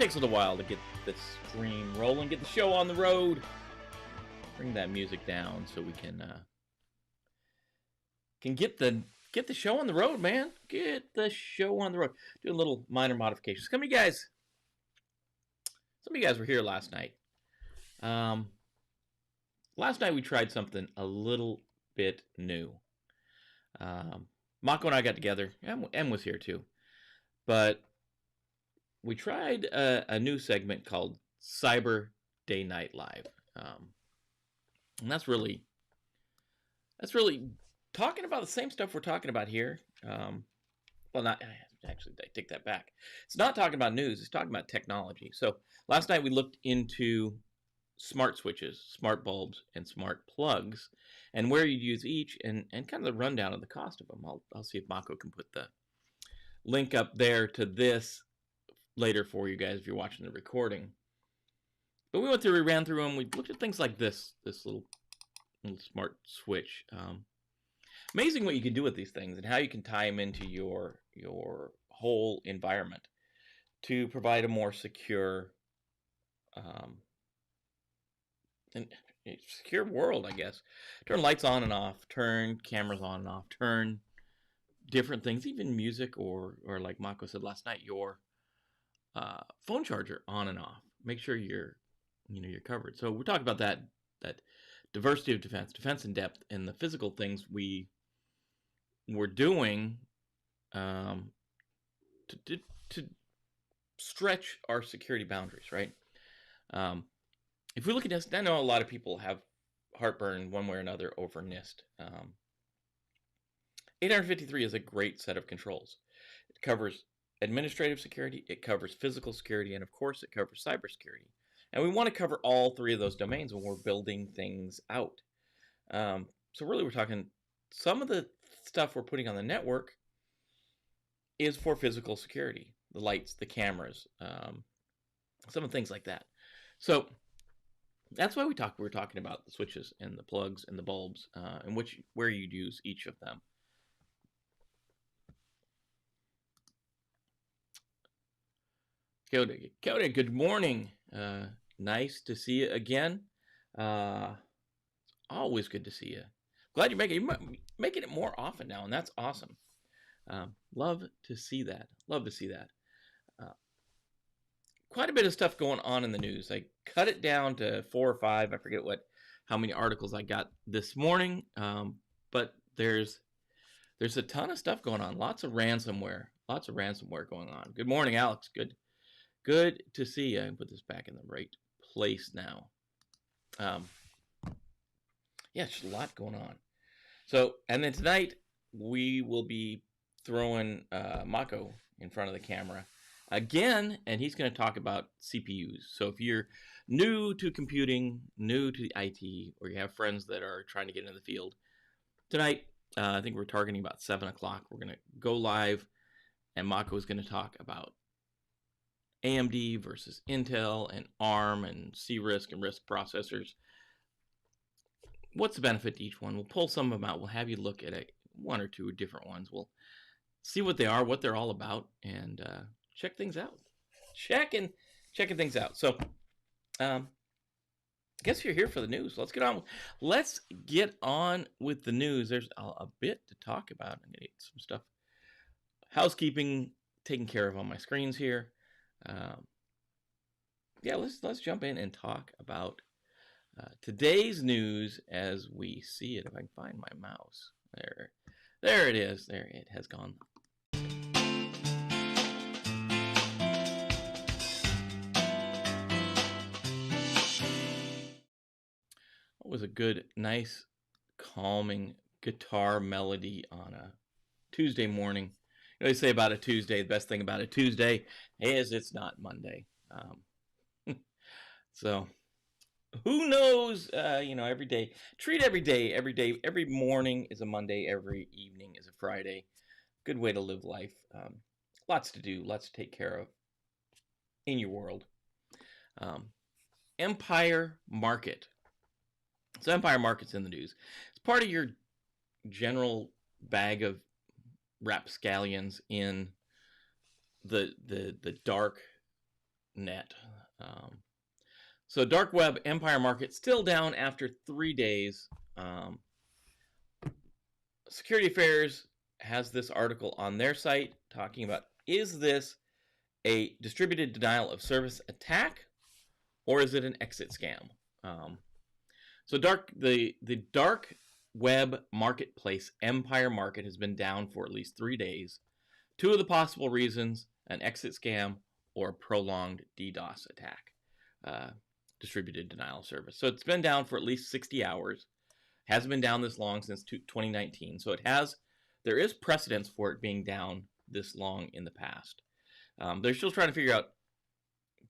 takes a little while to get the stream rolling, get the show on the road. Bring that music down so we can get the show on the road, man. Get the show on the road. Do a little minor modifications. Some of you guys were here last night. Last night we tried something a little bit new. Mako and I got together. Em was here too. But we tried a new segment called Cyber Day Night Live. And that's really talking about the same stuff we're talking about here. Well, not actually, I take that back. It's not talking about news. It's talking about technology. So last night we looked into smart switches, smart bulbs, and smart plugs, and where you use each, and kind of the rundown of the cost of them. I'll see if Mako can put the link up there to this later for you guys if you're watching the recording. But we ran through them. We looked at things like this little smart switch. Amazing what you can do with these things and how you can tie them into your whole environment to provide a more secure and secure world, I guess. Turn lights on and off, turn cameras on and off, turn different things, even music, or like Mako said last night, your phone charger on and off. Make sure you're covered. So we're talking about that diversity of defense in depth, and the physical things we were doing to stretch our security boundaries, right? If we look at NIST, I know a lot of people have heartburn one way or another over NIST. 853 is a great set of controls. It covers administrative security, it covers physical security, and of course it covers cybersecurity. And we want to cover all three of those domains when we're building things out. So really we're talking, some of the stuff we're putting on the network is for physical security. The lights, the cameras, some of the things like that. So that's why we're talking about the switches and the plugs and the bulbs, and where you'd use each of them. Coda, good morning. Nice to see you again. Always good to see you. Glad you're making it more often now, and that's awesome. Love to see that. Quite a bit of stuff going on in the news. I cut it down to 4 or 5. I forget how many articles I got this morning. But there's a ton of stuff going on. Lots of ransomware going on. Good morning, Alex. Good to see you. I can put this back in the right place now. Yeah, just a lot going on. So, and then tonight we will be throwing Mako in front of the camera again, and he's going to talk about CPUs. So if you're new to computing, new to IT, or you have friends that are trying to get into the field, tonight, I think we're targeting about 7 o'clock. We're going to go live, and Mako is going to talk about AMD versus Intel and ARM and CRISC and RISC processors. What's the benefit to each one? We'll pull some of them out. We'll have you look at one or two different ones. We'll see what they are, what they're all about, and check things out. Checking things out. So, I guess you're here for the news. Let's get on with the news. There's a bit to talk about. I'm gonna get some stuff, housekeeping taken care of on my screens here. Yeah, let's jump in and talk about today's news as we see it. If I can find my mouse, there it is. There it has gone. What was a good, nice, calming guitar melody on a Tuesday morning? You know, they say about a Tuesday, the best thing about a Tuesday is it's not Monday. So who knows, every day, treat every day, every morning is a Monday, every evening is a Friday. Good way to live life. Lots to do, lots to take care of in your world. Empire Market. So Empire Market's in the news. It's part of your general bag of rapscallions in the dark net. So dark web empire market still down after 3 days. Security Affairs has this article on their site talking about, is this a distributed denial of service attack, or is it an exit scam? So the dark web marketplace empire market has been down for at least 3 days. Two of the possible reasons: an exit scam or a prolonged DDoS attack, distributed denial of service. So it's been down for at least 60 hours. Hasn't been down this long since 2019. So there is precedence for it being down this long in the past. They're still trying to figure out,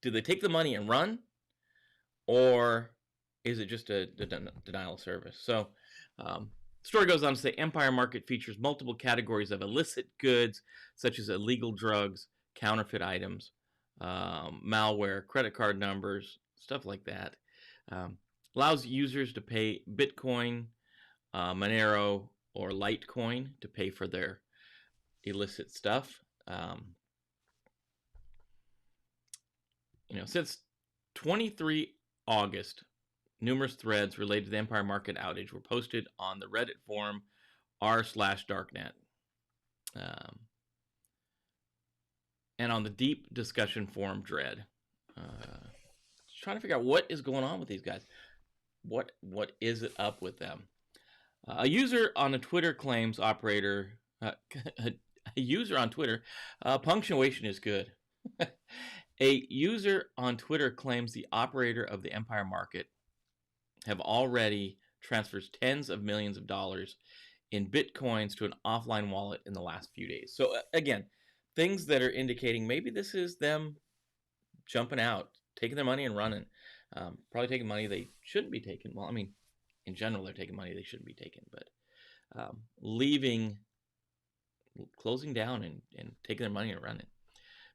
do they take the money and run, or is it just a denial of service? So the story goes on to say empire market features multiple categories of illicit goods, such as illegal drugs, counterfeit items, malware, credit card numbers, stuff like that. Allows users to pay Bitcoin, Monero, or Litecoin to pay for their illicit stuff. Since 23 August, numerous threads related to the Empire Market outage were posted on the Reddit forum r/darknet, and on the deep discussion forum Dread. Trying to figure out what is going on with these guys. What is it up with them? A user on a Twitter claims operator. A user on Twitter, punctuation is good. A user on Twitter claims the operator of the Empire Market have already transferred tens of millions of dollars in Bitcoins to an offline wallet in the last few days. So again, things that are indicating maybe this is them jumping out, taking their money and running. Probably taking money they shouldn't be taking. Well, I mean, in general, they're taking money they shouldn't be taking, but closing down and taking their money and running.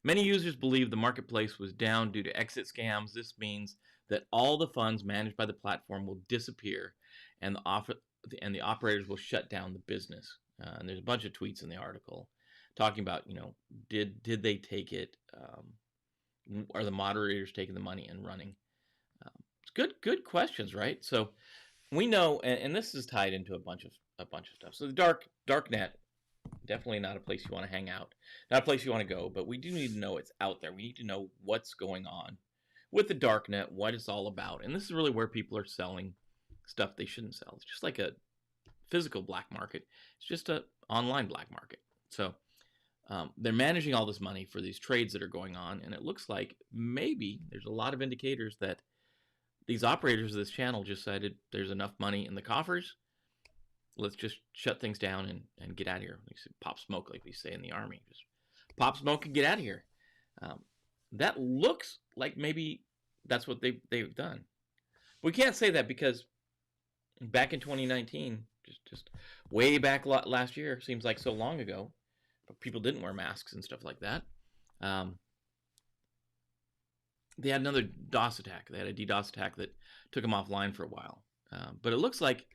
Many users believe the marketplace was down due to exit scams. This means that all the funds managed by the platform will disappear, and the operators will shut down the business. And there's a bunch of tweets in the article talking about, did they take it? Are the moderators taking the money and running? It's good questions, right? So we know, and this is tied into a bunch of stuff. So the darknet, definitely not a place you want to hang out, not a place you want to go, but we do need to know it's out there. We need to know what's going on with the darknet, what it's all about. And this is really where people are selling stuff they shouldn't sell. It's just like a physical black market. It's just an online black market. So they're managing all this money for these trades that are going on, and it looks like maybe there's a lot of indicators that these operators of this channel just decided there's enough money in the coffers. Let's just shut things down and get out of here. Pop smoke, like we say in the Army. Just pop smoke and get out of here. That looks like maybe that's what they've done. We can't say that because back in 2019, just way back last year, seems like so long ago, but people didn't wear masks and stuff like that. They had another DOS attack. They had a DDoS attack that took them offline for a while. But it looks like,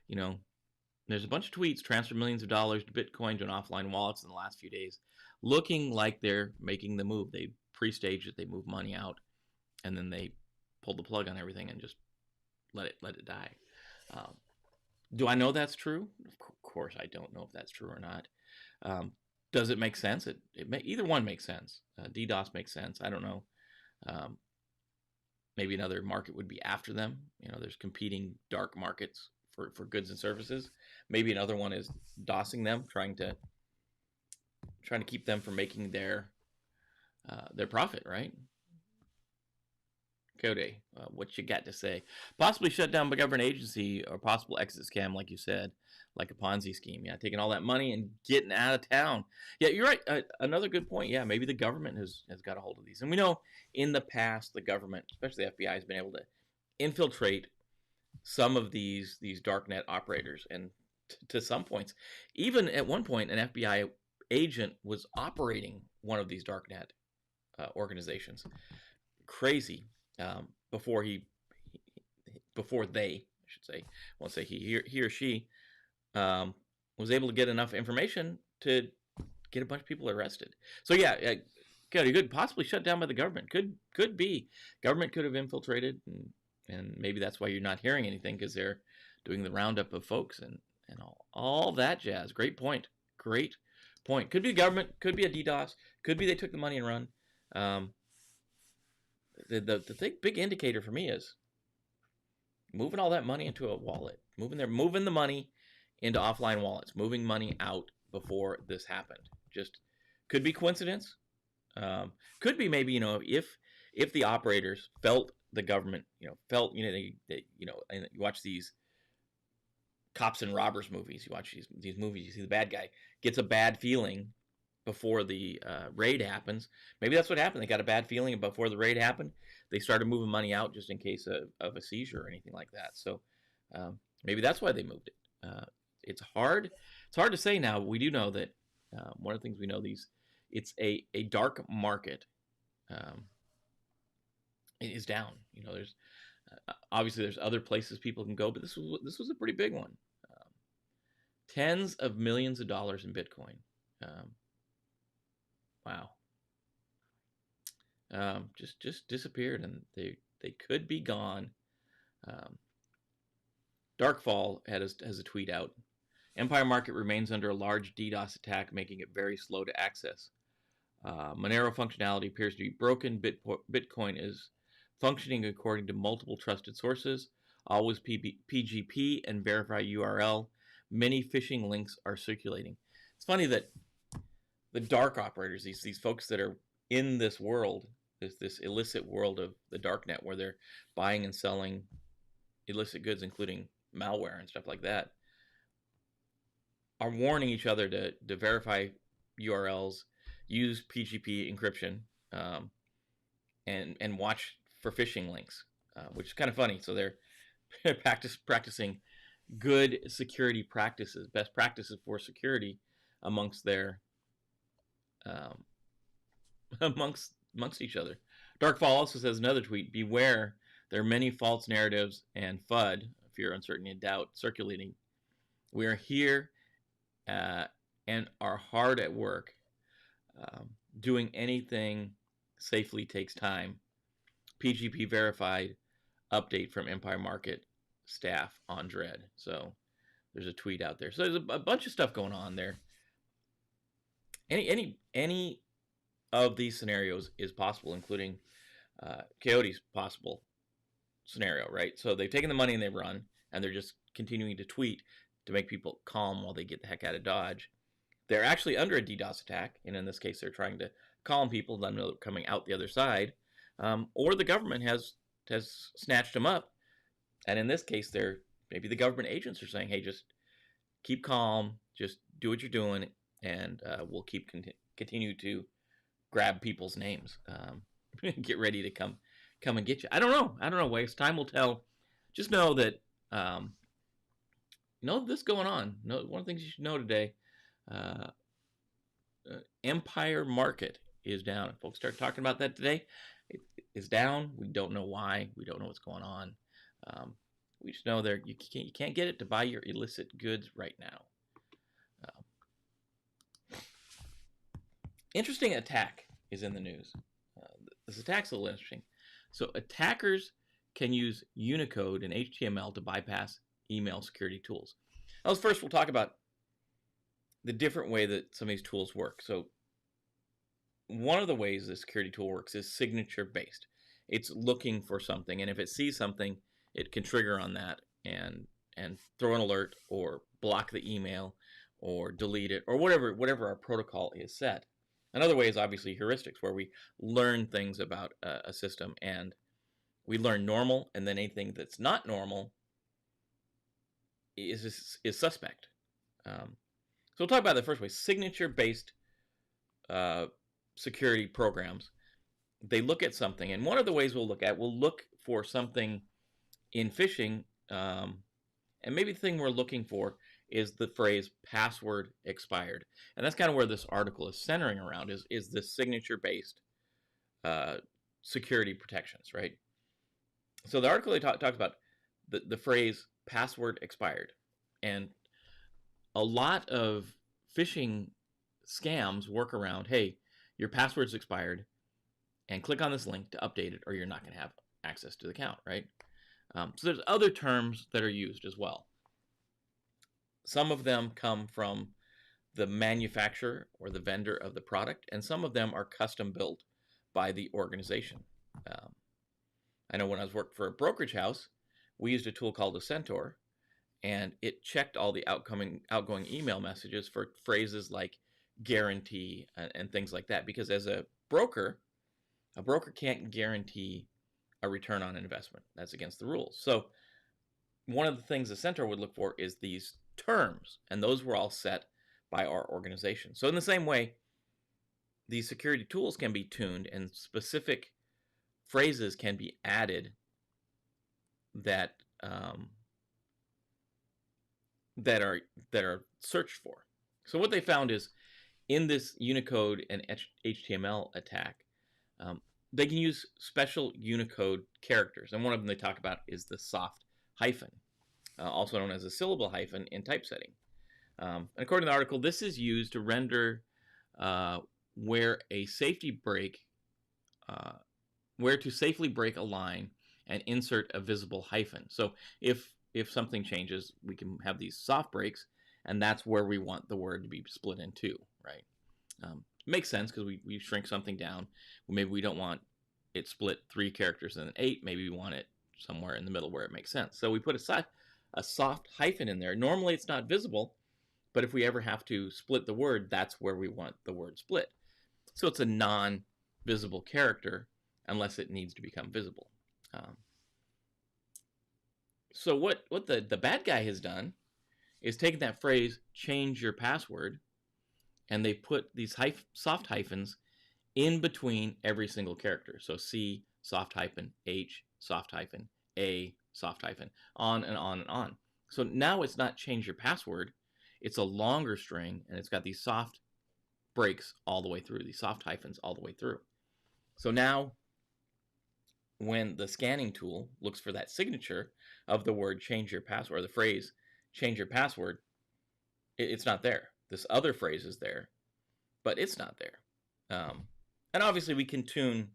there's a bunch of tweets, transfer millions of dollars to Bitcoin to an offline wallets in the last few days, looking like they're making the move. They pre-staged it, they moved money out, and then they pulled the plug on everything and just let it die. Do I know that's true? Of course I don't know if that's true or not. Does it make sense? Either one makes sense. DDoS makes sense. I don't know. Maybe another market would be after them. There's competing dark markets for goods and services. Maybe another one is DOSing them, trying to keep them from making their profit, right? Cody, what you got to say? Possibly shut down by government agency or possible exit scam, like you said, like a Ponzi scheme. Yeah, taking all that money and getting out of town. Yeah, you're right. Another good point. Yeah, maybe the government has got a hold of these. And we know in the past, the government, especially the FBI, has been able to infiltrate some of these darknet operators. And to some points, even at one point, an FBI agent was operating one of these darknet organizations. Crazy. Before they, I should say, I won't say he or she, was able to get enough information to get a bunch of people arrested. So yeah, Coyote could possibly shut down by the government. Could be. Government could have infiltrated, and maybe that's why you're not hearing anything, because they're doing the roundup of folks and all that jazz. Great point. Great point. Could be government. Could be a DDoS. Could be they took the money and run. The big indicator for me is moving all that money into a wallet. Moving the money into offline wallets. Moving money out before this happened. Just could be coincidence. Could be maybe, if the operators felt the government, felt, they and you watch these cops and robbers movies, you watch these movies, you see the bad guy gets a bad feeling before the raid happens. Maybe that's what happened. They got a bad feeling before the raid happened. They started moving money out just in case of a seizure or anything like that. So maybe that's why they moved it. It's hard to say now. We do know that one of the things we know, it's a dark market. It is down. There's obviously there's other places people can go, but this was a pretty big one. Tens of millions of dollars in Bitcoin. Wow. Just disappeared, and they could be gone. Darkfall has a tweet out. Empire Market remains under a large DDoS attack, making it very slow to access. Monero functionality appears to be broken. Bitcoin is functioning according to multiple trusted sources, always PGP and verify URL. Many phishing links are circulating. It's funny that the dark operators, these folks that are in this world, this illicit world of the darknet, where they're buying and selling illicit goods, including malware and stuff like that, are warning each other to verify URLs, use PGP encryption, and watch for phishing links, which is kind of funny. So they're practicing good security practices, best practices for security amongst their amongst each other. Darkfall also says another tweet: beware, there are many false narratives and FUD, fear, uncertainty, and doubt, circulating. We are here and are hard at work. Doing anything safely takes time. PGP verified. Update from Empire Market staff on Dread. So there's a tweet out there. So there's a bunch of stuff going on there. Any of these scenarios is possible, including Coyote's possible scenario, right? So they've taken the money and they've run, and they're just continuing to tweet to make people calm while they get the heck out of Dodge. They're actually under a DDoS attack, and in this case, they're trying to calm people, let them know they're coming out the other side, or the government has snatched them up, and in this case, maybe the government agents are saying, "Hey, just keep calm, just do what you're doing, and we'll continue to grab people's names, get ready to come and get you." I don't know, Waves. Time will tell. Just know that this going on. One of the things you should know today. Empire Market is down. If folks start talking about that today, it is down. We don't know why. We don't know what's going on. We just know you can't get it to buy your illicit goods right now. Interesting attack is in the news. This attack's a little interesting. So attackers can use Unicode and HTML to bypass email security tools. Now, first we'll talk about the different way that some of these tools work. So one of the ways the security tool works is signature based. It's looking for something, and if it sees something, it can trigger on that and throw an alert or block the email or delete it or whatever our protocol is set. Another way is obviously heuristics, where we learn things about a system, and we learn normal, and then anything that's not normal is suspect. So we'll talk about the first way: signature-based security programs. They look at something, and one of the ways we'll look for something in phishing, and maybe the thing we're looking for is the phrase "password expired," and that's kind of where this article is centering around. Is this signature-based security protections, right? So the article talks about the phrase "password expired," and a lot of phishing scams work around, hey, your password's expired, and click on this link to update it, or you're not going to have access to the account, right? So there's other terms that are used as well. Some of them come from the manufacturer or the vendor of the product, and some of them are custom built by the organization. I know when I was working for a brokerage house, we used a tool called a Centaur, and it checked all the outgoing email messages for phrases like guarantee and things like that, because as a broker can't guarantee a return on investment. That's against the rules. So one of the things the Centaur would look for is these terms, and those were all set by our organization. So in the same way, these security tools can be tuned, and specific phrases can be added that that are searched for. So what they found is, in this Unicode and HTML attack, they can use special Unicode characters, and one of them they talk about is the soft hyphen, also known as a syllable hyphen in typesetting. And according to the article, this is used to render where to safely break a line and insert a visible hyphen. So if something changes, we can have these soft breaks, and that's where we want the word to be split in two, right? Makes sense, because we shrink something down. Maybe we don't want it split 3 characters and then 8. Maybe we want it somewhere in the middle where it makes sense. So we put a soft hyphen in there. Normally it's not visible, but if we ever have to split the word, that's where we want the word split. So it's a non-visible character unless it needs to become visible. So what the bad guy has done is taken that phrase, change your password, and they put these soft hyphens in between every single character. So C, soft hyphen, H, soft hyphen, A, soft hyphen, on and on and on. So now it's not change your password, it's a longer string, and it's got these soft breaks all the way through, these soft hyphens all the way through. So now when the scanning tool looks for that signature of the word change your password, or the phrase change your password, it's not there. This other phrase is there, but it's not there. And obviously we can tune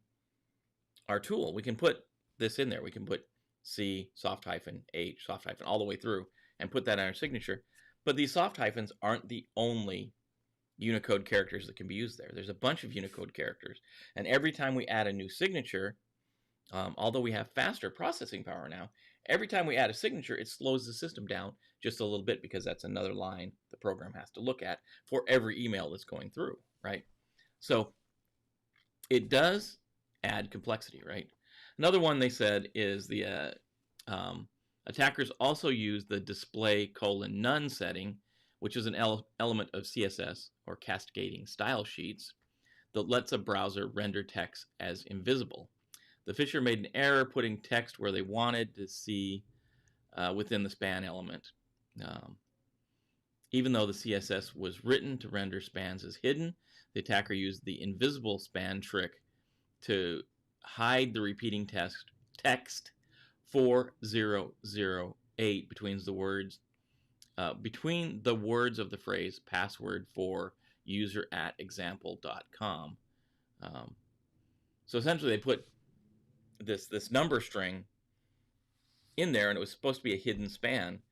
our tool. We can put this in there. We can put C, soft hyphen, H, soft hyphen, all the way through, and put that on our signature. But these soft hyphens aren't the only Unicode characters that can be used there. There's a bunch of Unicode characters, and every time we add a new signature, although we have faster processing power now, every time we add a signature, it slows the system down just a little bit, because that's another line the program has to look at for every email that's going through, right? So it does add complexity, right? Another one they said is the attackers also use the display : none setting, which is an element of CSS, or cascading style sheets, that lets a browser render text as invisible. The phisher made an error putting text where they wanted to see within the span element. Even though the CSS was written to render spans as hidden, the attacker used the invisible span trick to hide the repeating text 4008 between the words of the phrase password for user@example.com. So essentially they put this number string in there, and it was supposed to be a hidden span,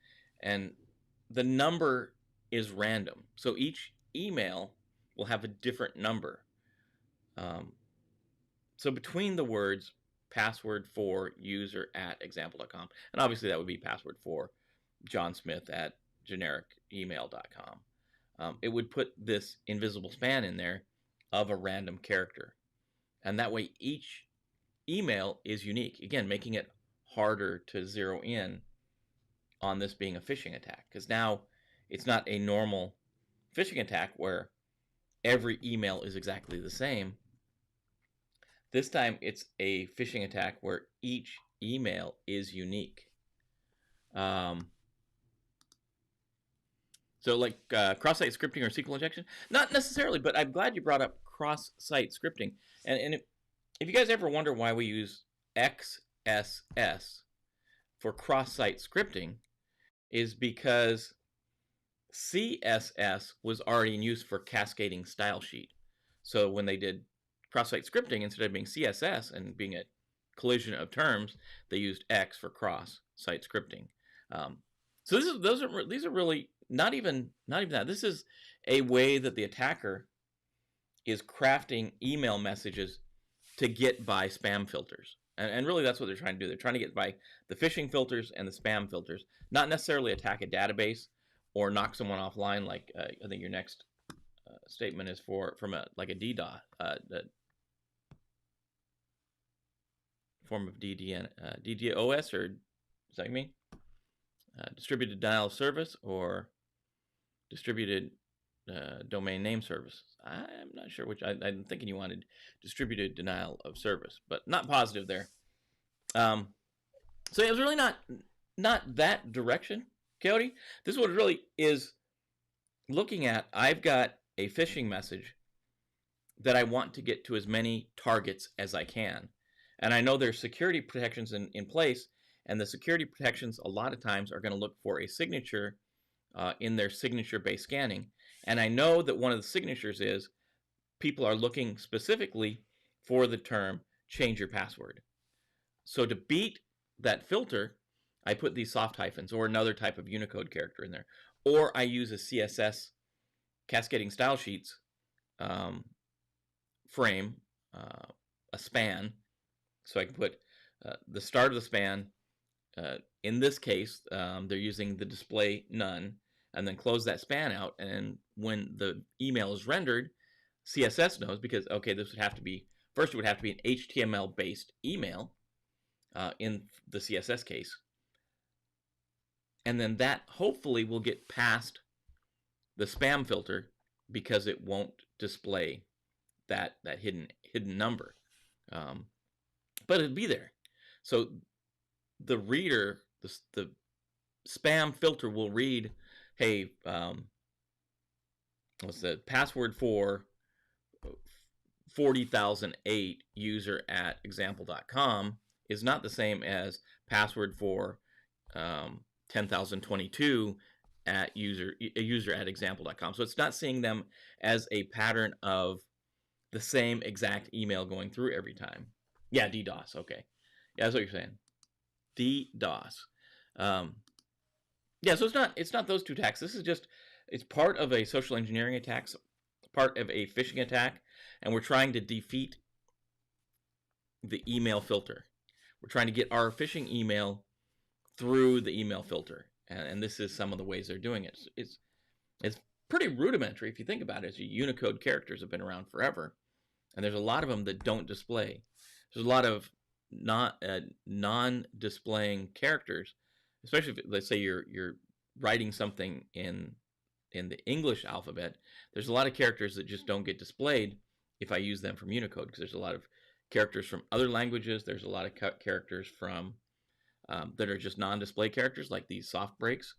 and the number is random. So each email will have a different number. So between the words password for user@example.com, and obviously that would be password for johnsmith@genericemail.com, it would put this invisible span in there of a random character. And that way each email is unique, again, making it harder to zero in on this being a phishing attack, because now it's not a normal phishing attack where every email is exactly the same. This time it's a phishing attack where each email is unique. So like cross-site scripting or SQL injection? Not necessarily, but I'm glad you brought up cross-site scripting. And if you guys ever wonder why we use XSS for cross-site scripting, is because CSS was already in use for cascading style sheet. So when they did cross-site scripting, instead of being CSS and being a collision of terms, they used X for cross-site scripting. So these are really not even that. This is a way that the attacker is crafting email messages to get by spam filters. And really that's what they're trying to do. They're trying to get by the phishing filters and the spam filters, not necessarily attack a database or knock someone offline like I think your next statement is from a DDoS, form of DDoS, or does that mean distributed denial of service or distributed domain name service? I'm not sure which. I'm thinking you wanted distributed denial of service, but not positive there. So it was really not that direction, Coyote. This is what it really is looking at. I've got a phishing message that I want to get to as many targets as I can. And I know there's security protections in place, and the security protections a lot of times are going to look for a signature in their signature-based scanning. And I know that one of the signatures is people are looking specifically for the term change your password. So to beat that filter, I put these soft hyphens or another type of Unicode character in there. Or I use a CSS cascading style sheets frame, a span. So I can put the start of the span. In this case, they're using the display none, and then close that span out. And when the email is rendered, CSS knows, because, okay, this would have to be, first it would have to be an HTML-based email in the CSS case. And then that hopefully will get past the spam filter because it won't display that hidden number. But it'd be there. So the reader, the spam filter will read, hey, what's the password for 40,008 user at example.com is not the same as password for 10,022 at user at example.com. So it's not seeing them as a pattern of the same exact email going through every time. Yeah, DDoS. Okay, yeah, that's what you're saying. DDoS. Yeah, so it's not those two attacks. This is just, it's part of a social engineering attack, part of a phishing attack, and we're trying to defeat the email filter. We're trying to get our phishing email through the email filter, and this is some of the ways they're doing it. It's pretty rudimentary if you think about it. Unicode characters have been around forever, and there's a lot of them that don't display. There's a lot of non-displaying characters, especially if, let's say, you're writing something in the English alphabet. There's a lot of characters that just don't get displayed if I use them from Unicode, because there's a lot of characters from other languages. There's a lot of characters from that are just non-display characters, like these soft breaks,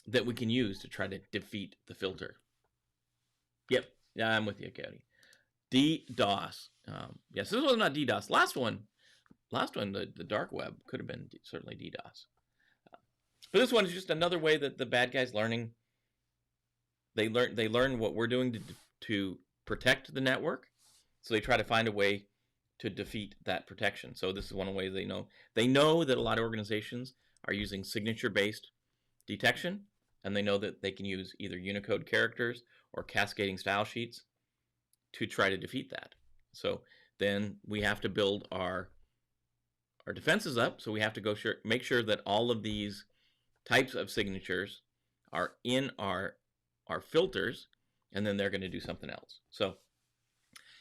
that we can use to try to defeat the filter. Yep, yeah, I'm with you, Cody. DDoS. Yes, this was not DDoS. Last one, the dark web could have been certainly DDoS. But this one is just another way that the bad guys learning. They learn what we're doing to protect the network, so they try to find a way to defeat that protection. So this is one way they know. They know that a lot of organizations are using signature-based detection, and they know that they can use either Unicode characters or cascading style sheets to try to defeat that. So then we have to build our defenses up. So we have to make sure that all of these types of signatures are in our filters, and then they're going to do something else. So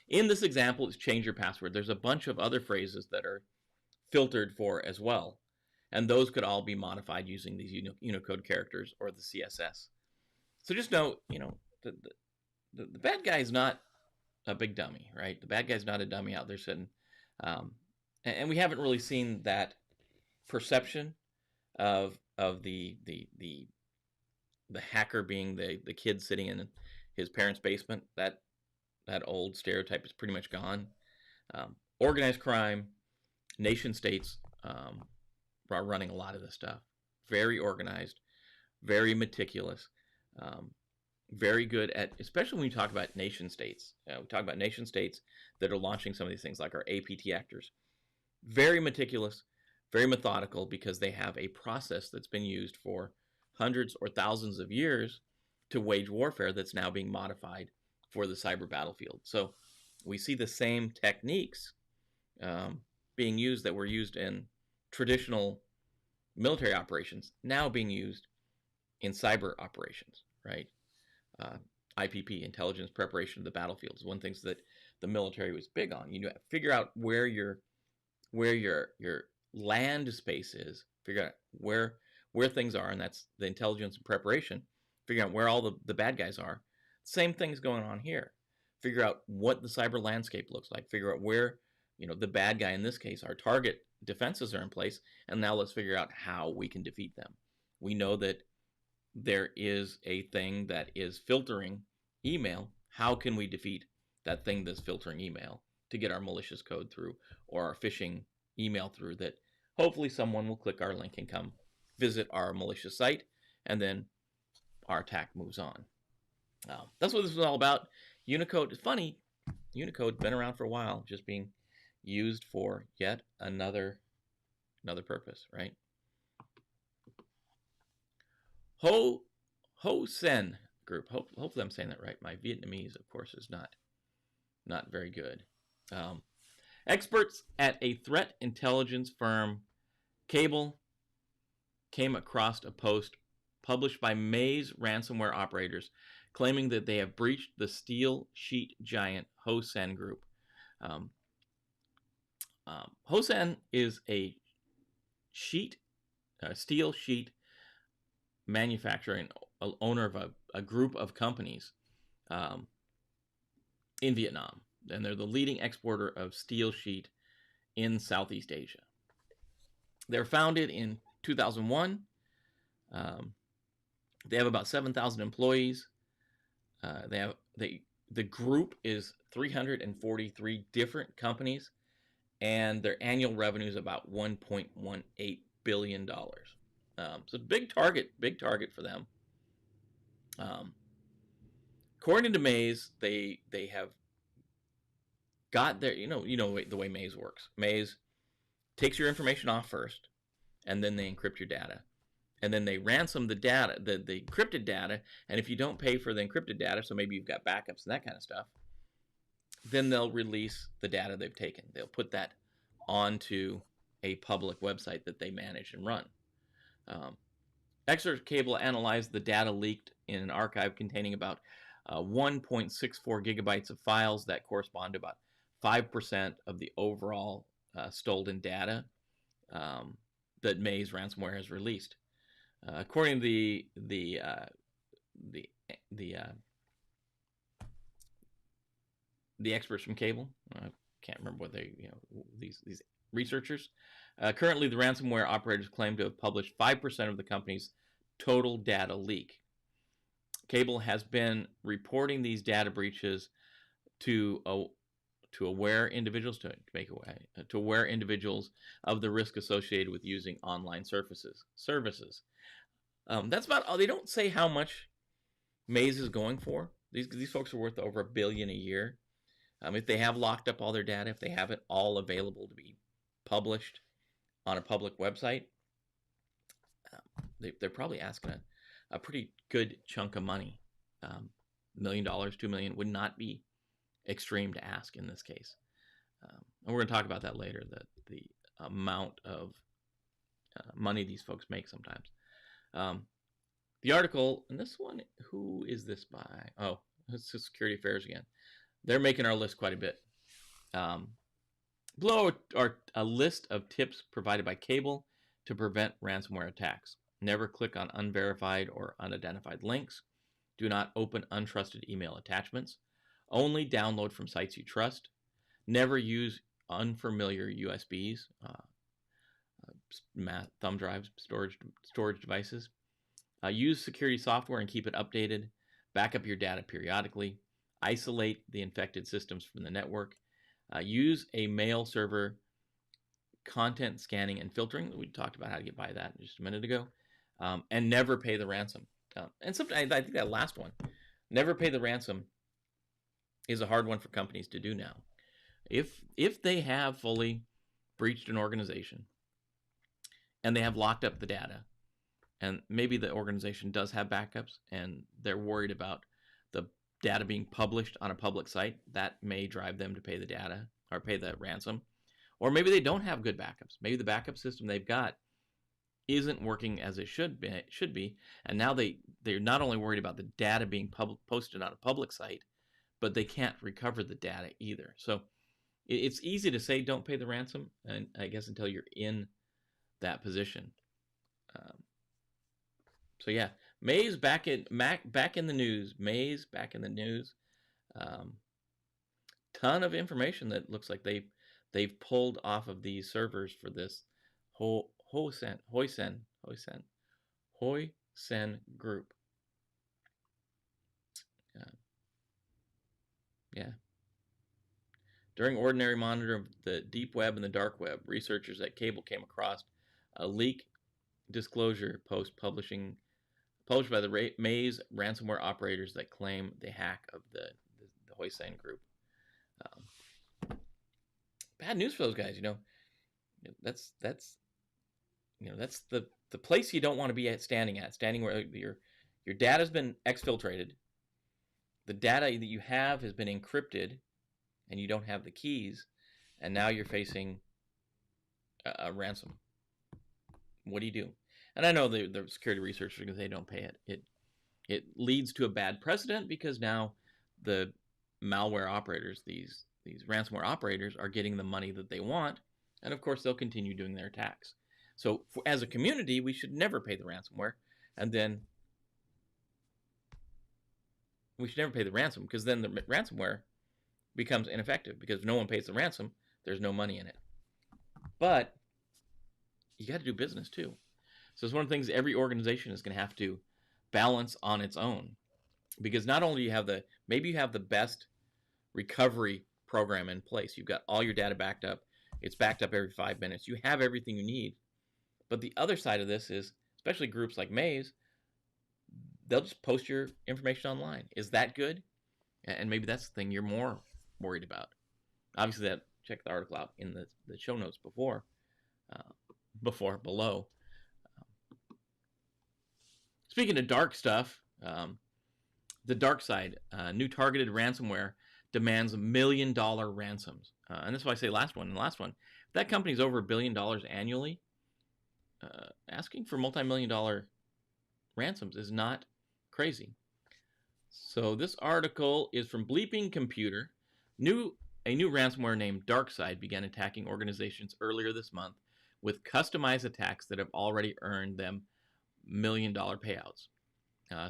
in this example, it's change your password. There's a bunch of other phrases that are filtered for as well, and those could all be modified using these Unicode characters or the CSS. So just know, the bad guy is not a big dummy, right? The bad guy's not a dummy out there sitting, and we haven't really seen that perception of the hacker being the kid sitting in his parents' basement. That old stereotype is pretty much gone. Organized crime, nation states are running a lot of this stuff. Very organized, very meticulous. very good at, especially when you talk about nation states. We talk about nation states that are launching some of these things like our APT actors. Very meticulous, very methodical, because they have a process that's been used for hundreds or thousands of years to wage warfare that's now being modified for the cyber battlefield. So we see the same techniques being used that were used in traditional military operations now being used in cyber operations, right? IPP, intelligence preparation of the battlefield, is one of the things that the military was big on. You know, figure out where your land space is, figure out where things are, and that's the intelligence and preparation. Figure out where all the bad guys are. Same thing's going on here. Figure out what the cyber landscape looks like. Figure out where, you know, the bad guy, in this case, our target defenses are in place, and now let's figure out how we can defeat them. We know that there is a thing that is filtering email. How can we defeat that thing that's filtering email to get our malicious code through, or our phishing email through, that hopefully someone will click our link and come visit our malicious site, and then our attack moves on. That's what this is all about. Unicode is funny. Unicode's been around for a while, just being used for yet another purpose, right? Hoa Sen Group. Hopefully I'm saying that right. My Vietnamese, of course, is not very good. Experts at a threat intelligence firm, Cable, came across a post published by Maze ransomware operators claiming that they have breached the steel sheet giant Hoa Sen Group. Hoa Sen is a steel sheet manufacturer and owner of a group of companies in Vietnam, and they're the leading exporter of steel sheet in Southeast Asia. They're founded in 2001. They have about 7,000 employees. The group is 343 different companies, and their annual revenue is about $1.18 billion. So big target for them. According to Maze, they have got their, you know the way Maze works. Maze takes your information off first, and then they encrypt your data, and then they ransom the data, the encrypted data. And if you don't pay for the encrypted data, so maybe you've got backups and that kind of stuff, then they'll release the data they've taken. They'll put that onto a public website that they manage and run. Excerpt Cable analyzed the data leaked in an archive containing about 1.64 gigabytes of files that correspond to about 5% of the overall stolen data that Maze ransomware has released. According to the experts from Cable, I can't remember what they, these researchers. Currently, the ransomware operators claim to have published 5% of the company's total data leak. Cable has been reporting these data breaches to aware individuals to aware individuals of the risk associated with using online services. That's about all. They don't say how much Maze is going for. These folks are worth over $1 billion a year. If they have locked up all their data, if they have it all available to be published on a public website, they're probably asking a pretty good chunk of money. $1 million, $2 million would not be extreme to ask in this case. And we're going to talk about that later, the amount of money these folks make sometimes. The article, and this one, who is this by? Oh, it's Security Affairs again. They're making our list quite a bit. Below are a list of tips provided by Cable to prevent ransomware attacks. Never click on unverified or unidentified links. Do not open untrusted email attachments. Only download from sites you trust. Never use unfamiliar USBs, thumb drives, storage devices. Use security software and keep it updated. Back up your data periodically. Isolate the infected systems from the network. Use a mail server content scanning and filtering. We talked about how to get by that just a minute ago. And never pay the ransom. And sometimes I think that last one, Never pay the ransom is a hard one for companies to do now. If they have fully breached an organization and they have locked up the data, and maybe the organization does have backups and they're worried about the data being published on a public site, that may drive them to pay the data or pay the ransom. Or maybe they don't have good backups. Maybe the backup system they've got isn't working as it should be, and now they're not only worried about the data being posted on a public site, but they can't recover the data either. So it's easy to say don't pay the ransom, and I guess until you're in that position. So yeah, Maze back in the news. Maze back in the news. Ton of information that looks like they've pulled off of these servers for this Hoisin Group. Yeah. During ordinary monitoring of the deep web and the dark web, researchers at Cable came across a leak disclosure post published by the Maze ransomware operators that claim the hack of the Hoisin Group. Bad news for those guys. That's the place you don't want to be standing where your data's been exfiltrated. The data that you have has been encrypted, and you don't have the keys, and now you're facing a ransom. What do you do? And I know the security researchers are going to say don't pay it. It leads to a bad precedent because now the malware operators, these ransomware operators, are getting the money that they want, and of course they'll continue doing their attacks. So as a community, we should never pay the ransomware, and then we should never pay the ransom, because then the ransomware becomes ineffective, because if no one pays the ransom, there's no money in it. But you got to do business too. So it's one of the things every organization is going to have to balance on its own, because not only do you have maybe you have the best recovery program in place. You've got all your data backed up. It's backed up every 5 minutes. You have everything you need. But the other side of this is, especially groups like Maze, they'll just post your information online. Is that good? And maybe that's the thing you're more worried about. Obviously, check the article out in the show notes below. Speaking of dark stuff, the DarkSide, new targeted ransomware, demands $1 million ransoms. And that's why I say last one. If that company's over $1 billion annually, asking for multi-million-dollar ransoms is not crazy. So this article is from Bleeping Computer. A new ransomware named DarkSide began attacking organizations earlier this month with customized attacks that have already earned them $1 million payouts.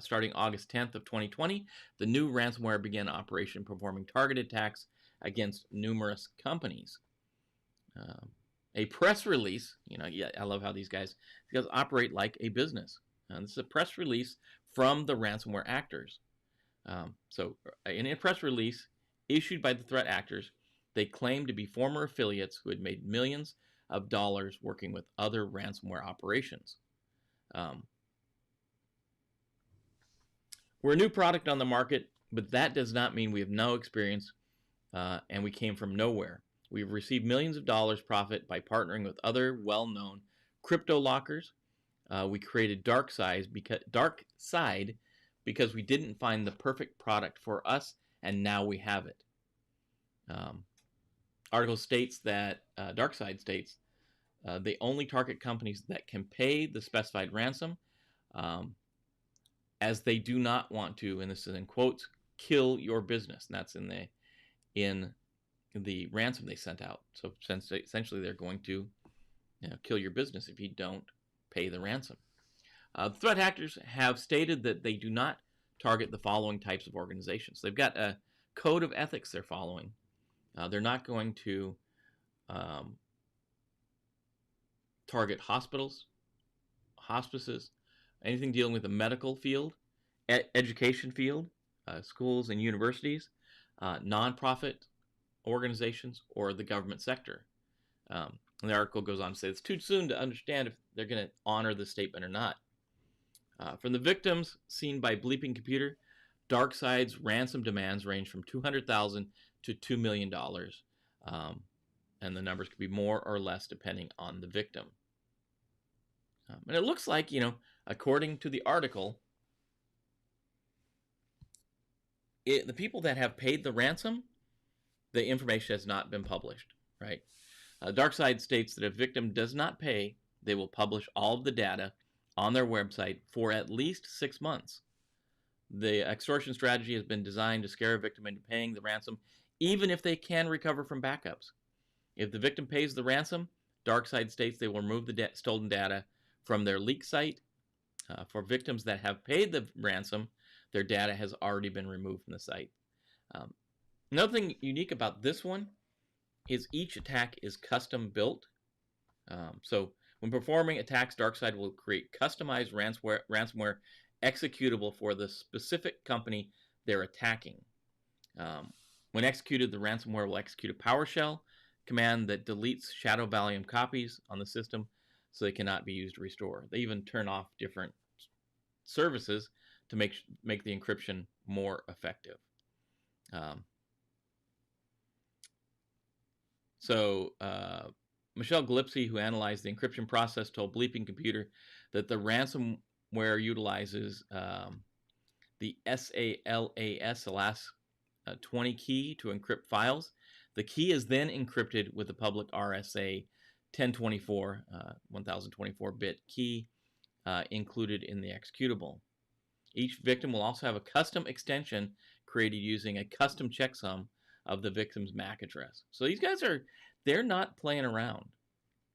Starting August 10th of 2020, the new ransomware began operation performing targeted attacks against numerous companies. A press release, I love how these guys operate like a business. This is a press release from the ransomware actors. So in a press release issued by the threat actors, they claimed to be former affiliates who had made millions of dollars working with other ransomware operations. We're a new product on the market, but that does not mean we have no experience and we came from nowhere. We've received millions of dollars profit by partnering with other well-known crypto lockers. We created DarkSide because we didn't find the perfect product for us, and now we have it. Article states that DarkSide states they only target companies that can pay the specified ransom, as they do not want to, and this is in quotes, kill your business. And that's in the ransom they sent out. So essentially they're going to kill your business if you don't pay the ransom. The threat actors have stated that they do not target the following types of organizations. They've got a code of ethics they're following. They're not going to target hospitals, hospices, anything dealing with the medical field, education field, schools and universities, nonprofit organizations, or the government sector. And the article goes on to say it's too soon to understand if they're going to honor the statement or not. From the victims seen by Bleeping Computer, DarkSide's ransom demands range from $200,000 to $2 million, and the numbers could be more or less depending on the victim. And it looks like, according to the article, the people that have paid the ransom, the information has not been published, right? DarkSide states that if a victim does not pay, they will publish all of the data on their website for at least 6 months. The extortion strategy has been designed to scare a victim into paying the ransom, even if they can recover from backups. If the victim pays the ransom, DarkSide states they will remove the stolen data from their leak site. For victims that have paid the ransom, their data has already been removed from the site. Another thing unique about this one is each attack is custom built. So when performing attacks, DarkSide will create customized ransomware executable for the specific company they're attacking. When executed, the ransomware will execute a PowerShell command that deletes shadow volume copies on the system so they cannot be used to restore. They even turn off different services to make the encryption more effective. Michelle Glipsy, who analyzed the encryption process, told Bleeping Computer that the ransomware utilizes the SALAS 20 key to encrypt files. The key is then encrypted with the public RSA 1024 key included in the executable. Each victim will also have a custom extension created using a custom checksum of the victim's MAC address. So these guys they're not playing around.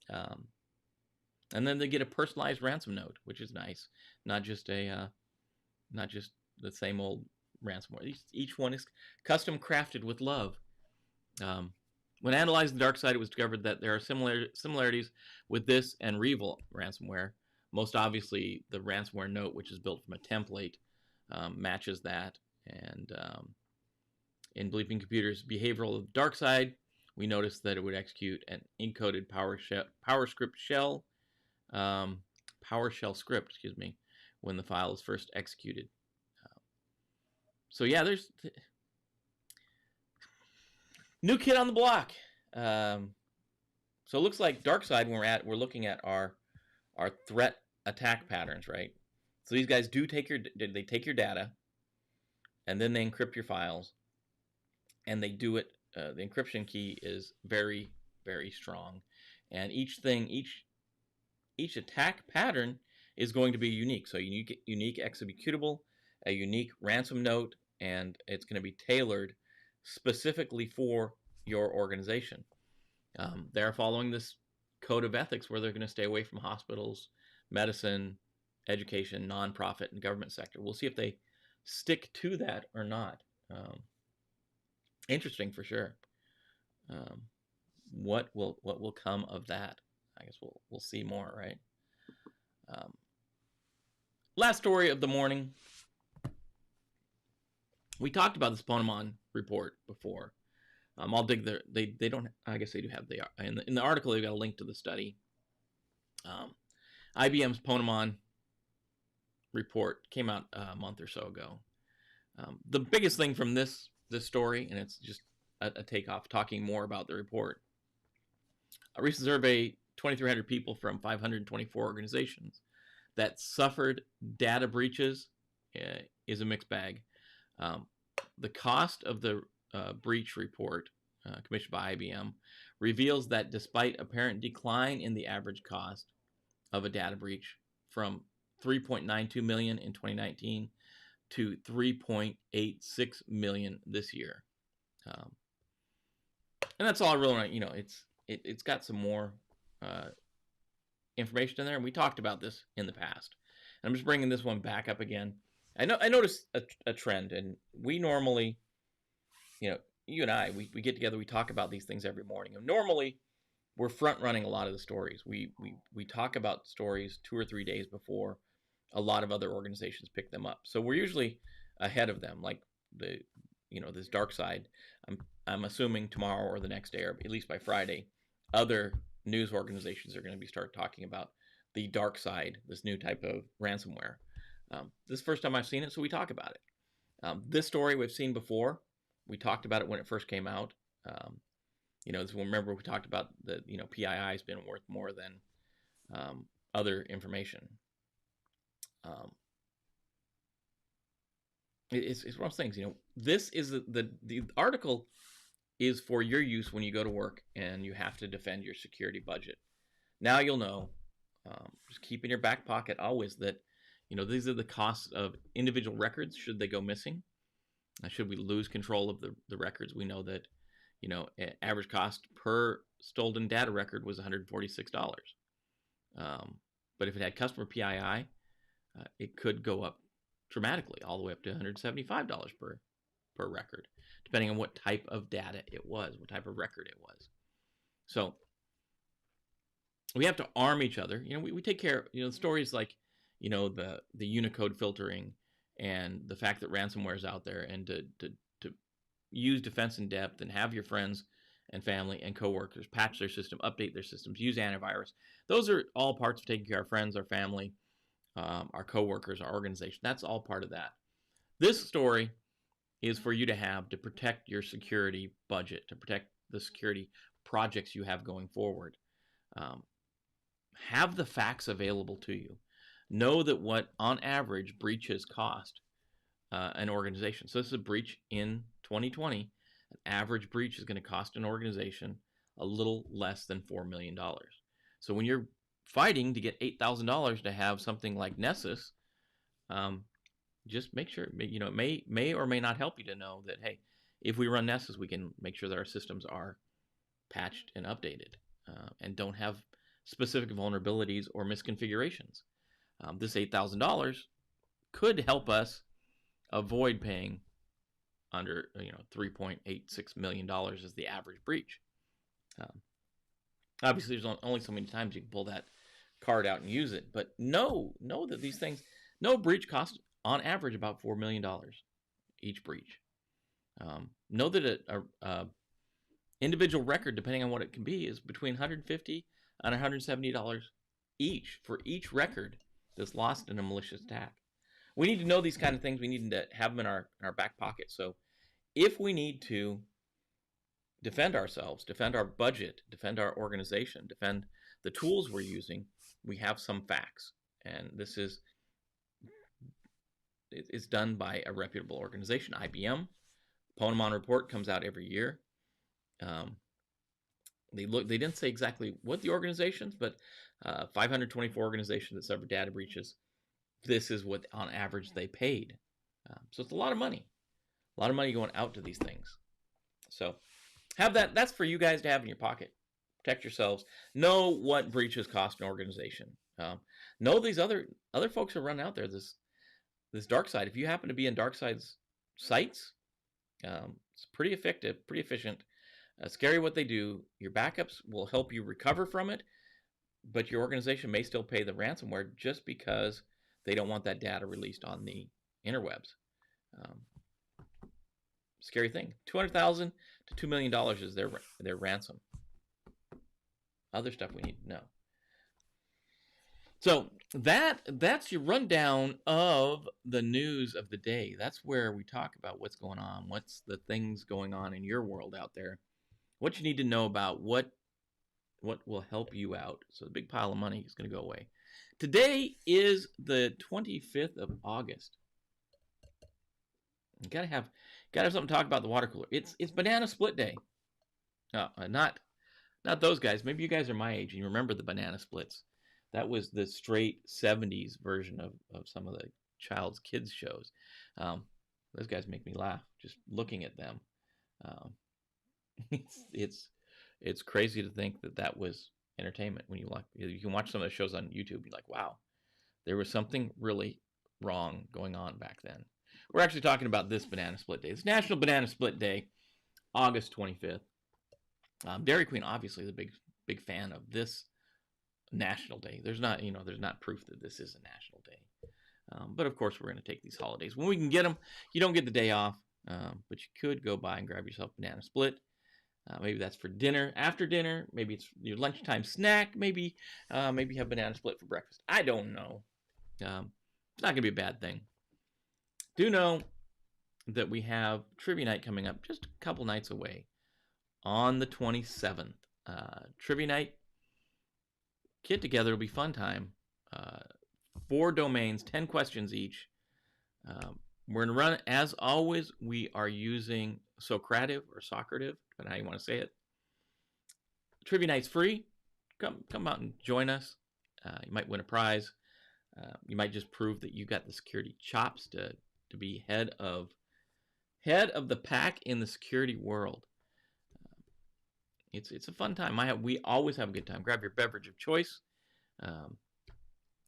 And then they get a personalized ransom note, which is nice. Not just the same old ransomware. Each one is custom crafted with love. When analyzing the DarkSide, it was discovered that there are similarities with this and Revil ransomware. Most obviously, the ransomware note, which is built from a template, matches that. And in Bleeping Computer's behavioral of DarkSide, we noticed that it would execute an encoded PowerShell script, when the file is first executed. So yeah, there's new kid on the block. So it looks like DarkSide, when we're looking at our threat attack patterns, right? So these guys take your data, and then they encrypt your files, and they do it. The encryption key is very, very strong, and each attack pattern is going to be unique. So unique executable, a unique ransom note, and it's going to be tailored specifically for your organization. They're following this code of ethics where they're going to stay away from hospitals, medicine, education, nonprofit, and government sector. We'll see if they stick to that or not. Interesting for sure. What will come of that? I guess we'll see more, right? Last story of the morning. We talked about this Ponemon report before. I'll dig there. They don't. I guess they do have. They are in the article. They've got a link to the study. IBM's Ponemon report came out a month or so ago. The biggest thing from this story, and it's just a takeoff, talking more about the report. A recent survey, 2,300 people from 524 organizations that suffered data breaches is a mixed bag. The cost of the breach report, commissioned by IBM, reveals that despite apparent decline in the average cost of a data breach from $3.92 million in 2019 to $3.86 million this year, and that's all I really want. It's got some more information in there, and we talked about this in the past. And I'm just bringing this one back up again. I noticed a trend, and we normally, you and I, we get together, we talk about these things every morning. And normally, we're front running a lot of the stories. We talk about stories 2 or 3 days before a lot of other organizations pick them up. So we're usually ahead of them, like this DarkSide. I'm assuming tomorrow or the next day, or at least by Friday, other news organizations are going to start talking about the DarkSide, this new type of ransomware. This is the first time I've seen it, so we talk about it. This story we've seen before. We talked about it when it first came out. Remember we talked about the PII has been worth more than other information. It's one of those things. This is the article is for your use when you go to work and you have to defend your security budget. Now you'll know. Just keep in your back pocket always that these are the costs of individual records should they go missing. Should we lose control of the records, we know that average cost per stolen data record was $146. But if it had customer PII, it could go up dramatically, all the way up to $175 per record, depending on what type of data it was, what type of record it was. So we have to arm each other. We take care of stories like the Unicode filtering and the fact that ransomware is out there, and to use defense in depth and have your friends and family and coworkers patch their system, update their systems, use antivirus. Those are all parts of taking care of our friends, our family, our coworkers, our organization. That's all part of that. This story is for you to have to protect your security budget, to protect the security projects you have going forward. Have the facts available to you. Know that what, on average, breaches cost an organization. So this is a breach in 2020. An average breach is going to cost an organization a little less than $4 million. So when you're fighting to get $8,000 to have something like Nessus, just make sure, it may or may not help you to know that, hey, if we run Nessus, we can make sure that our systems are patched and updated and don't have specific vulnerabilities or misconfigurations. This $8,000 could help us avoid paying under $3.86 million is the average breach. Obviously, there's only so many times you can pull that card out and use it, but know that these things, no breach costs on average about $4 million each breach. Know that a individual record, depending on what it can be, is between $150 and $170 each for each record that's lost in a malicious attack. We need to know these kind of things. We need to have them in our back pocket. So if we need to defend ourselves, defend our budget, defend our organization, defend the tools we're using, we have some facts. And this is it's done by a reputable organization, IBM. Ponemon report comes out every year. They didn't say exactly what the organizations, but 524 organizations that suffered data breaches. This is what on average they paid. So it's a lot of money going out to these things. So have that. That's for you guys to have in your pocket. Protect yourselves. Know what breaches cost an organization. Know these other folks are running out there. This DarkSide. If you happen to be in DarkSide's sites, it's pretty effective, pretty efficient. Scary what they do. Your backups will help you recover from it, but your organization may still pay the ransomware just because they don't want that data released on the interwebs. Scary thing. $200,000 to $2 million is their ransom. Other stuff we need to know. So that's your rundown of the news of the day. That's where we talk about what's going on, what's the things going on in your world out there, what you need to know about what will help you out. So the big pile of money is going to go away. Today is the 25th of August. You gotta have something to talk about the water cooler. It's banana split day. Not those guys. Maybe you guys are my age and you remember the banana splits. That was the straight 70s version of some of the child's kids shows. Those guys make me laugh just looking at them. It's crazy to think that was entertainment. When you can watch some of the shows on YouTube, you're like, wow, there was something really wrong going on back then. We're actually talking about this banana split day. It's National Banana Split Day, August 25th. Dairy Queen, obviously, is a big fan of this national day. There's not proof that this is a national day. But of course, we're going to take these holidays when we can get them. You don't get the day off, but you could go by and grab yourself a banana split. Maybe that's for dinner, after dinner. Maybe it's your lunchtime snack. Maybe you have banana split for breakfast. I don't know. It's not going to be a bad thing. Do know that we have Trivia Night coming up just a couple nights away on the 27th. Trivia Night, get together. It'll be fun time. 4 domains, 10 questions each. We're going to run, as always, we are using Socrative or Socrative, depending on how you want to say it. Trivia Night's free. Come out and join us. You might win a prize. You might just prove that you got the security chops to be head of the pack in the security world. It's a fun time. We always have a good time. Grab your beverage of choice. And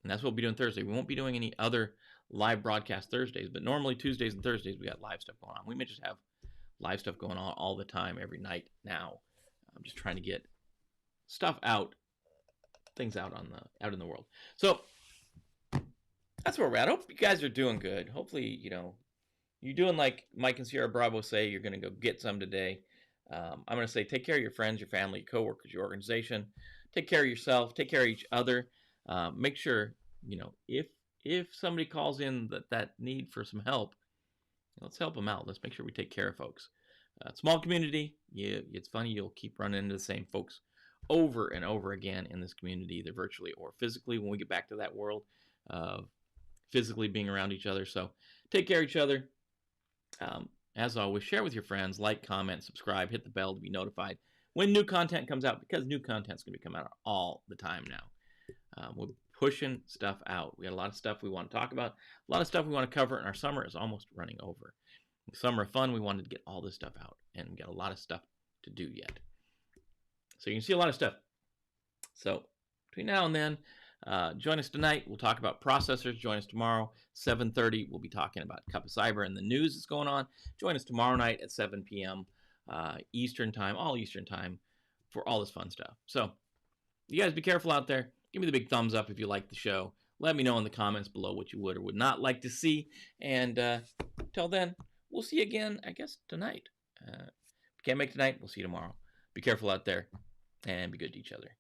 that's what we'll be doing Thursday. We won't be doing any other live broadcast Thursdays, but normally Tuesdays and Thursdays we got live stuff going on. We may just have live stuff going on all the time, every night now. I'm just trying to get stuff out, things out in the world. So that's where we're at. I hope you guys are doing good. Hopefully, you're doing like Mike and Sierra Bravo say. You're going to go get some today. I'm going to say take care of your friends, your family, your coworkers, your organization. Take care of yourself. Take care of each other. Make sure, if somebody calls in that need for some help, let's help them out. Let's make sure we take care of folks. Small community. Yeah, it's funny. You'll keep running into the same folks over and over again in this community, either virtually or physically, when we get back to that world of physically being around each other. So take care of each other. As always, share with your friends, like, comment, subscribe, hit the bell to be notified when new content comes out, because new content's going to be coming out all the time now. We're pushing stuff out. We got a lot of stuff we want to talk about, a lot of stuff we want to cover, and our summer is almost running over. Summer of fun, we wanted to get all this stuff out, and we got a lot of stuff to do yet. So you can see a lot of stuff. So between now and then, join us tonight. We'll talk about processors. Join us tomorrow, 7:30. We'll be talking about Cup of Cyber and the news that's going on. Join us tomorrow night at 7 p.m. Eastern time, all Eastern time, for all this fun stuff. So you guys be careful out there. Give me the big thumbs up if you like the show. Let me know in the comments below what you would or would not like to see. And till then, we'll see you again, I guess, tonight. If you can't make tonight, we'll see you tomorrow. Be careful out there and be good to each other.